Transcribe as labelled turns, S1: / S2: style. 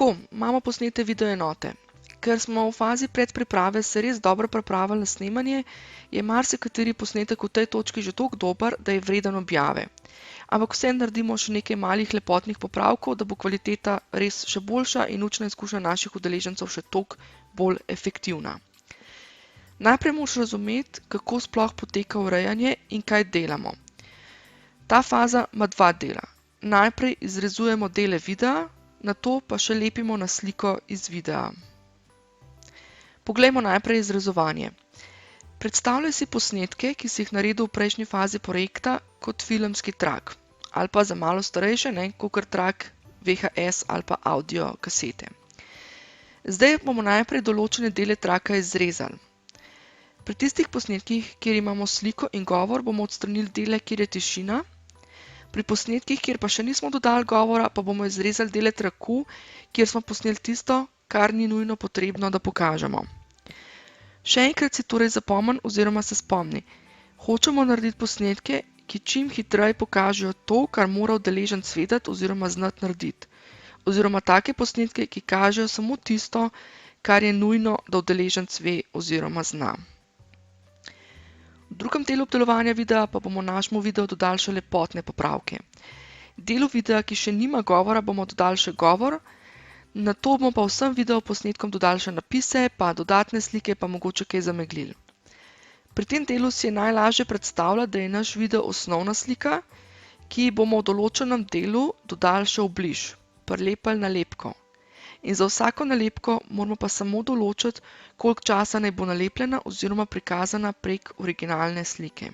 S1: Tako, imamo posnete video enote. Ker smo v fazi predpriprave se res dobro pripravili na snemanje, je marsikateri posnetek v tej točki že toliko dober, da je vreden objave. Ampak vseeno naredimo še nekaj malih lepotnih popravkov, da bo kvaliteta res še boljša in učna izkušnja naših udeležencev še toliko bolj efektivna. Najprej moraš razumeti, kako sploh poteka urejanje in kaj delamo. Ta faza ima dva dela. Najprej izrezujemo dele videa, nato pa še lepimo na sliko iz videa. Poglejmo najprej izrezovanje. Predstavljaj si posnetke, ki si jih naredil v prejšnji fazi projekta kot filmski trak, ali pa za malo starejše, kakor trak VHS ali pa audio kasete. Zdaj bomo najprej določene dele traka izrezali. Pri tistih posnetkih, kjer imamo sliko in govor, bomo odstranili dele, kjer je tišina. Pri posnetkih, kjer pa še nismo dodali govora, pa bomo izrezali dele traku, kjer smo posneli tisto, kar ni nujno potrebno, da pokažemo. Še enkrat si torej zapomni oziroma se spomni. Hočemo narediti posnetke, ki čim hitreje pokažejo to, kar mora udeleženec vedeti oziroma znati narediti. Oziroma take posnetke, ki kažejo samo tisto, kar je nujno, da udeleženec ve oziroma zna. V drugem delu obdelovanja videa pa bomo našemu videu dodali še lepotne popravke. Delu videa, ki še nima govora, bomo dodali še govor, nato bomo pa vsem videoposnetkom dodali še napise, pa dodatne slike, pa mogoče kaj zameglili. Pri tem delu si je najlažje predstavljati, da je naš video osnovna slika, ki bomo v določenem delu dodali še obliž, prilepili nalepko. In za vsako nalepko moramo pa samo določiti, koliko časa naj bo nalepljena oziroma prikazana prek originalne slike.